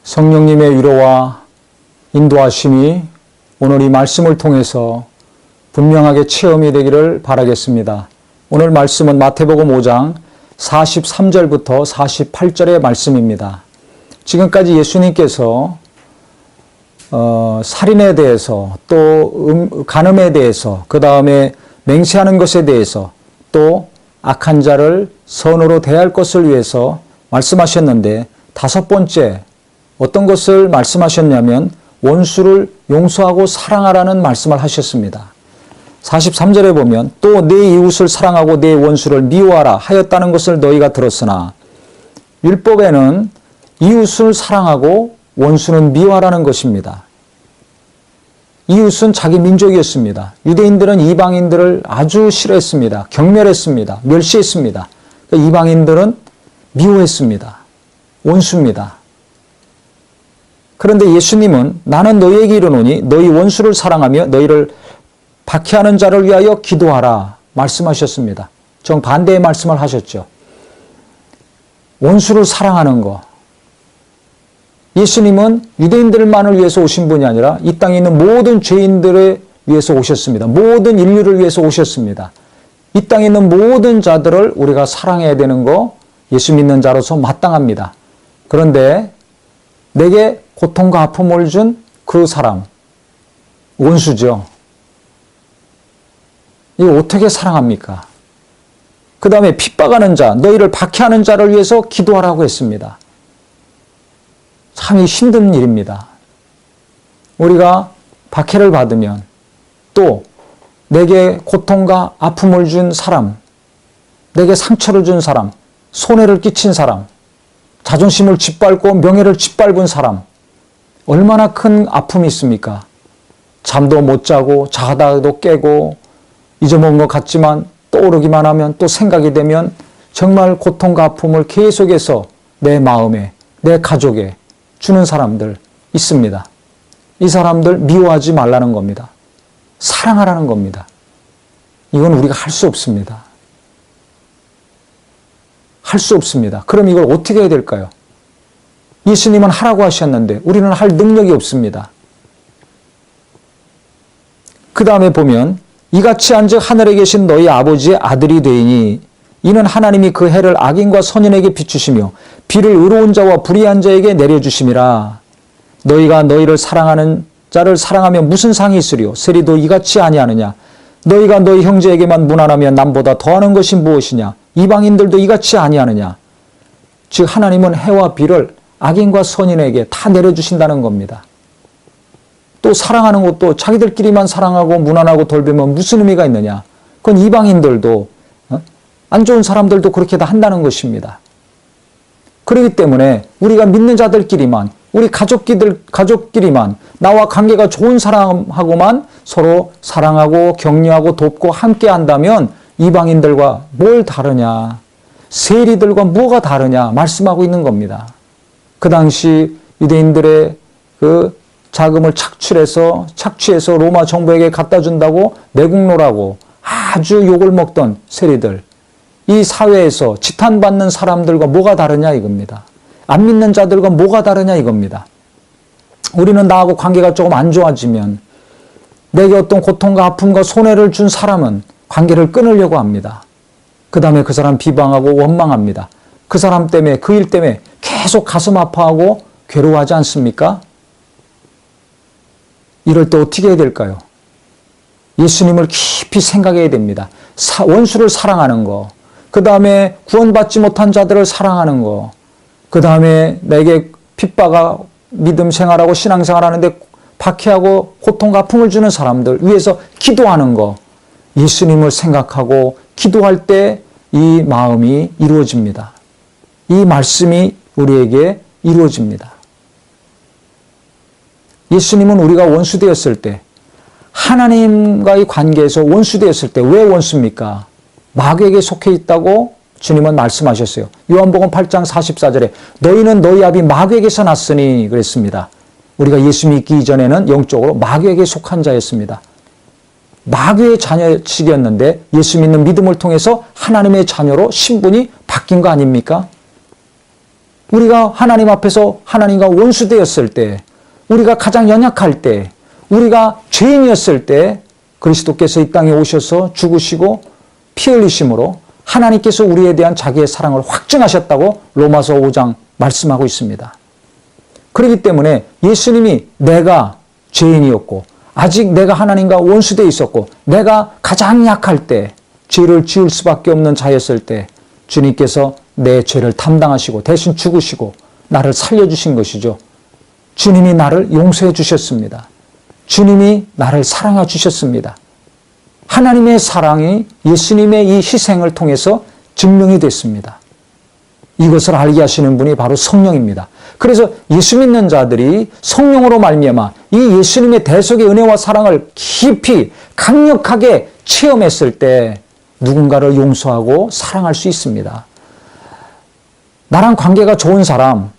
성령님의 위로와 인도하심이 오늘 이 말씀을 통해서 분명하게 체험이 되기를 바라겠습니다. 오늘 말씀은 마태복음 5장 43절부터 48절의 말씀입니다. 지금까지 예수님께서 살인에 대해서 또 간음에 대해서 그 다음에 맹세하는 것에 대해서 또 악한 자를 선으로 대할 것을 위해서 말씀하셨는데 다섯 번째 어떤 것을 말씀하셨냐면 원수를 용서하고 사랑하라는 말씀을 하셨습니다. 43절에 보면 또 내 이웃을 사랑하고 내 원수를 미워하라 하였다는 것을 너희가 들었으나 율법에는 이웃을 사랑하고 원수는 미워하라는 것입니다. 이웃은 자기 민족이었습니다. 유대인들은 이방인들을 아주 싫어했습니다. 경멸했습니다. 멸시했습니다. 이방인들은 미워했습니다. 원수입니다. 그런데 예수님은 나는 너희에게 이르노니 너희 원수를 사랑하며 너희를 박해하는 자를 위하여 기도하라 말씀하셨습니다. 정반대의 말씀을 하셨죠. 원수를 사랑하는 것. 예수님은 유대인들만을 위해서 오신 분이 아니라 이 땅에 있는 모든 죄인들을 위해서 오셨습니다. 모든 인류를 위해서 오셨습니다. 이 땅에 있는 모든 자들을 우리가 사랑해야 되는 거 예수 믿는 자로서 마땅합니다. 그런데 내게 고통과 아픔을 준 그 사람, 원수죠. 이거 어떻게 사랑합니까? 그 다음에 핍박하는 자, 너희를 박해하는 자를 위해서 기도하라고 했습니다. 참 힘든 일입니다. 우리가 박해를 받으면 또 내게 고통과 아픔을 준 사람, 내게 상처를 준 사람, 손해를 끼친 사람, 자존심을 짓밟고 명예를 짓밟은 사람, 얼마나 큰 아픔이 있습니까? 잠도 못 자고 자다가도 깨고 잊어먹은 것 같지만 떠오르기만 하면 또 생각이 되면 정말 고통과 아픔을 계속해서 내 마음에, 내 가족에 주는 사람들 있습니다. 이 사람들 미워하지 말라는 겁니다. 사랑하라는 겁니다. 이건 우리가 할 수 없습니다. 할 수 없습니다. 그럼 이걸 어떻게 해야 될까요? 예수님은 하라고 하셨는데 우리는 할 능력이 없습니다. 그 다음에 보면 이같이 한즉 하늘에 계신 너희 아버지의 아들이 되이니 이는 하나님이 그 해를 악인과 선인에게 비추시며 비를 의로운 자와 불의한 자에게 내려주심이라. 너희가 너희를 사랑하는 자를 사랑하면 무슨 상이 있으리요? 세리도 이같이 아니하느냐? 너희가 너희 형제에게만 무난하면 남보다 더하는 것이 무엇이냐? 이방인들도 이같이 아니하느냐? 즉 하나님은 해와 비를 악인과 선인에게 다 내려주신다는 겁니다. 또 사랑하는 것도 자기들끼리만 사랑하고 무난하고 돌보면 무슨 의미가 있느냐? 그건 이방인들도 안 좋은 사람들도 그렇게 다 한다는 것입니다. 그렇기 때문에 우리가 믿는 자들끼리만 우리 가족끼리만 나와 관계가 좋은 사람하고만 서로 사랑하고 격려하고 돕고 함께 한다면 이방인들과 뭘 다르냐? 세리들과 뭐가 다르냐? 말씀하고 있는 겁니다. 그 당시 유대인들의 그 자금을 착취해서 로마 정부에게 갖다 준다고 매국노라고 아주 욕을 먹던 세리들. 이 사회에서 지탄받는 사람들과 뭐가 다르냐 이겁니다. 안 믿는 자들과 뭐가 다르냐 이겁니다. 우리는 나하고 관계가 조금 안 좋아지면 내게 어떤 고통과 아픔과 손해를 준 사람은 관계를 끊으려고 합니다. 그 다음에 그 사람 비방하고 원망합니다. 그 사람 때문에 그 일 때문에 계속 가슴 아파하고 괴로워하지 않습니까? 이럴 때 어떻게 해야 될까요? 예수님을 깊이 생각해야 됩니다. 원수를 사랑하는 거, 그 다음에 구원받지 못한 자들을 사랑하는 거, 그 다음에 내게 핍박하고 믿음 생활하고 신앙생활 하는데 박해하고 고통과 아픔을 주는 사람들 위해서 기도하는 거, 예수님을 생각하고 기도할 때 이 마음이 이루어집니다. 이 말씀이 우리에게 이루어집니다. 예수님은 우리가 원수되었을 때 하나님과의 관계에서 원수되었을 때 왜 원수입니까? 마귀에게 속해 있다고 주님은 말씀하셨어요. 요한복음 8장 44절에 너희는 너희 아비 마귀에게서 났으니 그랬습니다. 우리가 예수 믿기 이전에는 영적으로 마귀에게 속한 자였습니다. 마귀의 자녀식이었는데 예수 믿는 믿음을 통해서 하나님의 자녀로 신분이 바뀐 거 아닙니까? 우리가 하나님 앞에서 하나님과 원수되었을 때, 우리가 가장 연약할 때, 우리가 죄인이었을 때 그리스도께서 이 땅에 오셔서 죽으시고 피 흘리심으로 하나님께서 우리에 대한 자기의 사랑을 확증하셨다고 로마서 5장 말씀하고 있습니다. 그렇기 때문에 예수님이 내가 죄인이었고 아직 내가 하나님과 원수되어 있었고 내가 가장 약할 때 죄를 지을 수밖에 없는 자였을 때 주님께서 내 죄를 담당하시고 대신 죽으시고 나를 살려주신 것이죠. 주님이 나를 용서해 주셨습니다. 주님이 나를 사랑해 주셨습니다. 하나님의 사랑이 예수님의 이 희생을 통해서 증명이 됐습니다. 이것을 알게 하시는 분이 바로 성령입니다. 그래서 예수 믿는 자들이 성령으로 말미암아 이 예수님의 대속의 은혜와 사랑을 깊이 강력하게 체험했을 때 누군가를 용서하고 사랑할 수 있습니다. 나랑 관계가 좋은 사람,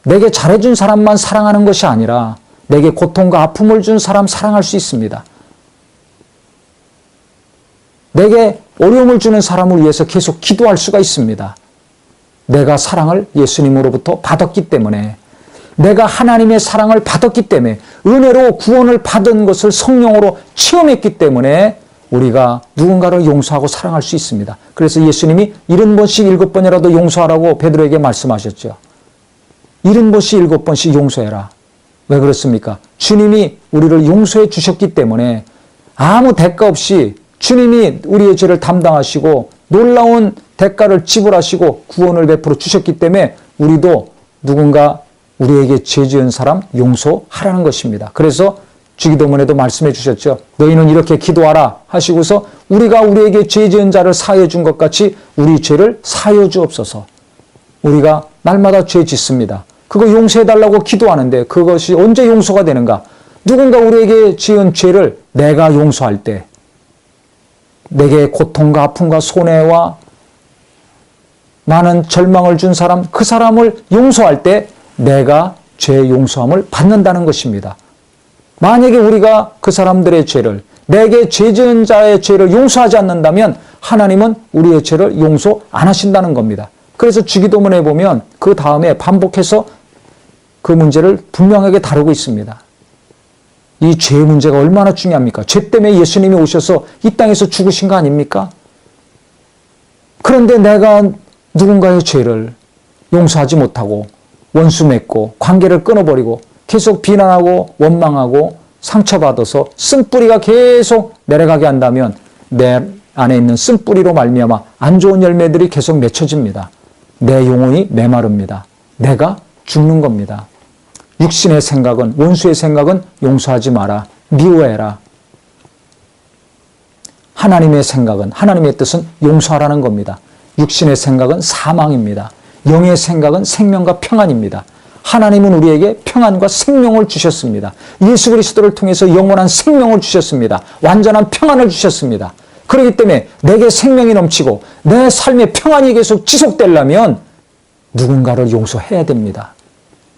내게 잘해준 사람만 사랑하는 것이 아니라 내게 고통과 아픔을 준 사람 사랑할 수 있습니다. 내게 어려움을 주는 사람을 위해서 계속 기도할 수가 있습니다. 내가 사랑을 예수님으로부터 받았기 때문에, 내가 하나님의 사랑을 받았기 때문에, 은혜로 구원을 받은 것을 성령으로 체험했기 때문에 우리가 누군가를 용서하고 사랑할 수 있습니다. 그래서 예수님이 70번씩 7번이라도 용서하라고 베드로에게 말씀하셨죠. 70번씩 7번씩 용서해라. 왜 그렇습니까? 주님이 우리를 용서해 주셨기 때문에 아무 대가 없이 주님이 우리의 죄를 담당하시고 놀라운 대가를 지불하시고 구원을 베풀어 주셨기 때문에 우리도 누군가 우리에게 죄 지은 사람 용서하라는 것입니다. 그래서 주기도문에도 말씀해 주셨죠. 너희는 이렇게 기도하라 하시고서 우리가 우리에게 죄 지은 자를 사하여 준 것 같이 우리 죄를 사하여 주옵소서. 우리가 날마다 죄 짓습니다. 그거 용서해 달라고 기도하는데 그것이 언제 용서가 되는가? 누군가 우리에게 지은 죄를 내가 용서할 때, 내게 고통과 아픔과 손해와 많은 절망을 준 사람, 그 사람을 용서할 때 내가 죄 용서함을 받는다는 것입니다. 만약에 우리가 그 사람들의 죄를, 내게 죄 지은 자의 죄를 용서하지 않는다면 하나님은 우리의 죄를 용서 안 하신다는 겁니다. 그래서 주기도문에 보면 그 다음에 반복해서 그 문제를 분명하게 다루고 있습니다. 이 죄의 문제가 얼마나 중요합니까? 죄 때문에 예수님이 오셔서 이 땅에서 죽으신 거 아닙니까? 그런데 내가 누군가의 죄를 용서하지 못하고 원수 맺고 관계를 끊어버리고 계속 비난하고 원망하고 상처받아서 쓴뿌리가 계속 내려가게 한다면 내 안에 있는 쓴뿌리로 말미암아 안 좋은 열매들이 계속 맺혀집니다. 내 영혼이 메마릅니다. 내가 죽는 겁니다. 육신의 생각은, 원수의 생각은 용서하지 마라. 미워해라. 하나님의 생각은, 하나님의 뜻은 용서하라는 겁니다. 육신의 생각은 사망입니다. 영의 생각은 생명과 평안입니다. 하나님은 우리에게 평안과 생명을 주셨습니다. 예수 그리스도를 통해서 영원한 생명을 주셨습니다. 완전한 평안을 주셨습니다. 그렇기 때문에 내게 생명이 넘치고 내 삶의 평안이 계속 지속되려면 누군가를 용서해야 됩니다.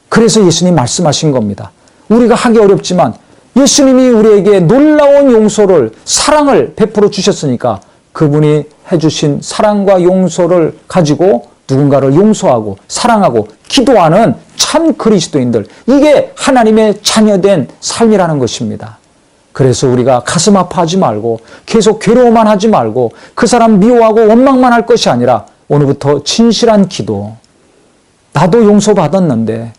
그래서 예수님 말씀하신 겁니다. 우리가 하기 어렵지만 예수님이 우리에게 놀라운 용서를, 사랑을 베풀어 주셨으니까 그분이 해주신 사랑과 용서를 가지고 누군가를 용서하고 사랑하고 기도하는 참 그리스도인들, 이게 하나님의 자녀된 삶이라는 것입니다. 그래서 우리가 가슴 아파하지 말고 계속 괴로워만 하지 말고 그 사람 미워하고 원망만 할 것이 아니라 오늘부터 진실한 기도, 나도 용서받았는데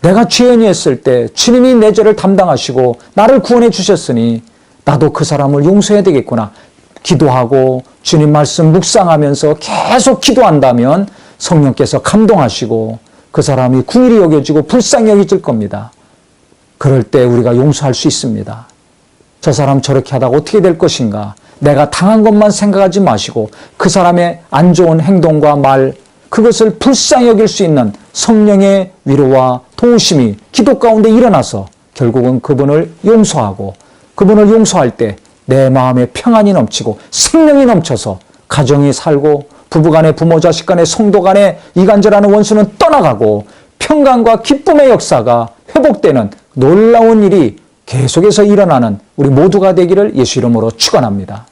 내가 죄인이었을 때 주님이 내 죄를 담당하시고 나를 구원해 주셨으니 나도 그 사람을 용서해야 되겠구나. 기도하고 주님 말씀 묵상하면서 계속 기도한다면 성령께서 감동하시고 그 사람이 긍휼히 여겨지고 불쌍히 여겨질 겁니다. 그럴 때 우리가 용서할 수 있습니다. 저 사람 저렇게 하다가 어떻게 될 것인가? 내가 당한 것만 생각하지 마시고 그 사람의 안 좋은 행동과 말, 그것을 불쌍히 여길 수 있는 성령의 위로와 도우심이 기도 가운데 일어나서 결국은 그분을 용서하고 그분을 용서할 때 내 마음에 평안이 넘치고 생명이 넘쳐서 가정이 살고 부부간에 부모 자식간에 성도간에 이간질하는 원수는 떠나가고 평강과 기쁨의 역사가 회복되는 놀라운 일이 계속해서 일어나는 우리 모두가 되기를 예수 이름으로 축원합니다.